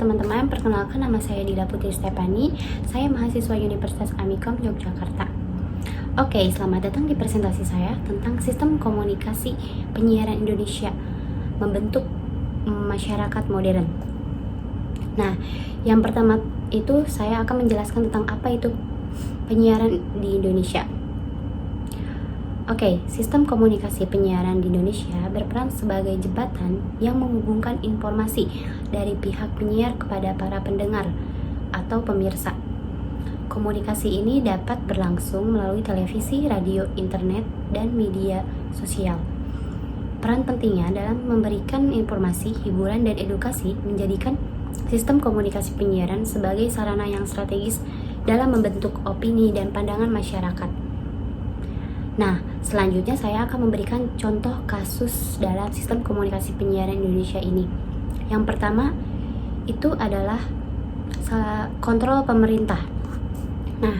teman-teman, perkenalkan nama saya Dila Putri Stefani. Saya mahasiswa Universitas Amikom Yogyakarta. Oke, selamat datang di presentasi saya tentang sistem komunikasi penyiaran Indonesia membentuk masyarakat modern. Nah, yang pertama itu saya akan menjelaskan tentang apa itu penyiaran di Indonesia. Oke, sistem komunikasi penyiaran di Indonesia berperan sebagai jembatan yang menghubungkan informasi dari pihak penyiar kepada para pendengar atau pemirsa. Komunikasi ini dapat berlangsung melalui televisi, radio, internet, dan media sosial. Peran pentingnya dalam memberikan informasi, hiburan, dan edukasi menjadikan sistem komunikasi penyiaran sebagai sarana yang strategis dalam membentuk opini dan pandangan masyarakat. Nah, selanjutnya saya akan memberikan contoh kasus dalam sistem komunikasi penyiaran Indonesia ini. Yang pertama itu adalah kontrol pemerintah. Nah,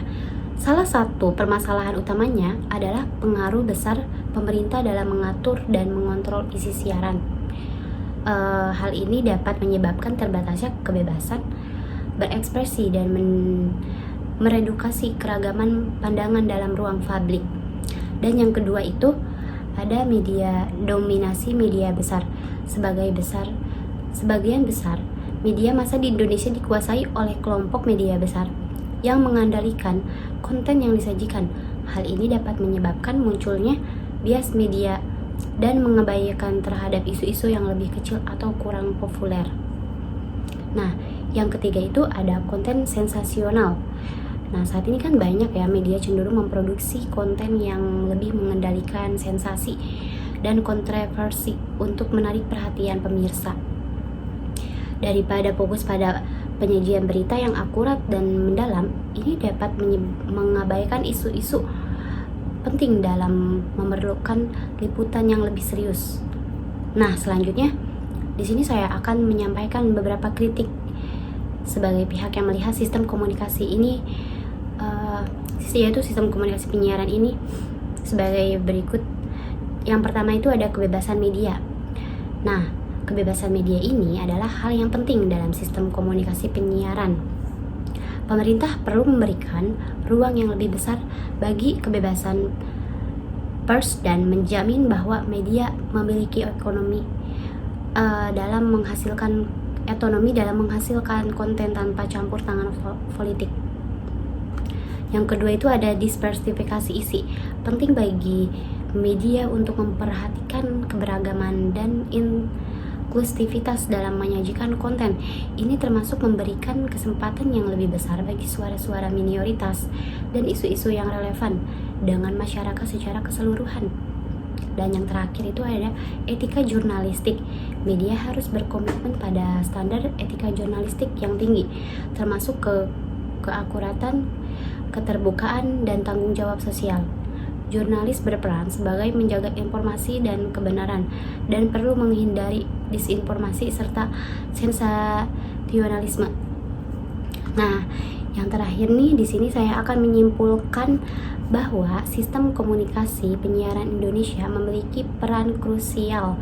salah satu permasalahan utamanya adalah pengaruh besar pemerintah dalam mengatur dan mengontrol isi siaran. Hal ini dapat menyebabkan terbatasnya kebebasan berekspresi dan meredukasi keragaman pandangan dalam ruang publik. Dan yang kedua itu ada dominasi media besar. Sebagian besar media massa di Indonesia dikuasai oleh kelompok media besar yang mengandalkan konten yang disajikan. Hal ini dapat menyebabkan munculnya bias media dan mengabaikan terhadap isu-isu yang lebih kecil atau kurang populer. Nah, yang ketiga itu ada konten sensasional. Nah, saat ini kan banyak ya media cenderung memproduksi konten yang lebih mengendalikan sensasi dan kontroversi untuk menarik perhatian pemirsa. Daripada fokus pada penyajian berita yang akurat dan mendalam, ini dapat mengabaikan isu-isu penting dalam memerlukan liputan yang lebih serius. Nah, selanjutnya di sini saya akan menyampaikan beberapa kritik sebagai pihak yang melihat sistem komunikasi ini, yaitu sistem komunikasi penyiaran ini sebagai berikut. Yang pertama itu ada kebebasan media. Nah, kebebasan media ini adalah hal yang penting dalam sistem komunikasi penyiaran. Pemerintah perlu memberikan ruang yang lebih besar bagi kebebasan pers dan menjamin bahwa media memiliki otonomi dalam menghasilkan konten tanpa campur tangan politik. Yang kedua itu ada diversifikasi isi. Penting bagi media untuk memperhatikan keberagaman dan inklusivitas dalam menyajikan konten. Ini termasuk memberikan kesempatan yang lebih besar bagi suara-suara minoritas dan isu-isu yang relevan dengan masyarakat secara keseluruhan. Dan yang terakhir itu ada etika jurnalistik. Media harus berkomitmen pada standar etika jurnalistik yang tinggi, termasuk keakuratan, keterbukaan, dan tanggung jawab sosial. Jurnalis berperan sebagai menjaga informasi dan kebenaran dan perlu menghindari disinformasi serta sensasionalisme. Nah, yang terakhir nih di sini saya akan menyimpulkan bahwa sistem komunikasi penyiaran Indonesia memiliki peran krusial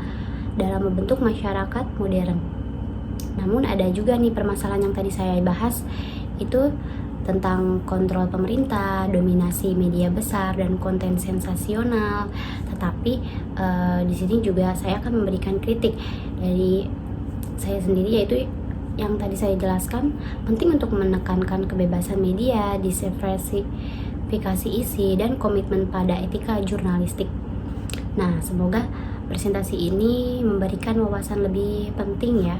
dalam membentuk masyarakat modern. Namun ada juga nih permasalahan yang tadi saya bahas, itu tentang kontrol pemerintah, dominasi media besar, dan konten sensasional. Tetapi di sini juga saya akan memberikan kritik dari saya sendiri, yaitu yang tadi saya jelaskan, penting untuk menekankan kebebasan media, diversifikasi isi, dan komitmen pada etika jurnalistik. Nah, semoga presentasi ini memberikan wawasan lebih penting ya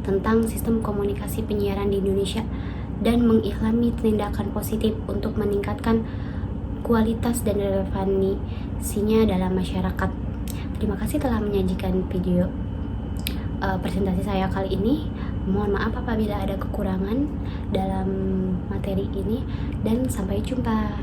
tentang sistem komunikasi penyiaran di Indonesia dan mengilhami tindakan positif untuk meningkatkan kualitas dan relevansinya dalam masyarakat. Terima kasih telah menyajikan video presentasi saya kali ini. Mohon maaf apabila ada kekurangan dalam materi ini, dan sampai jumpa.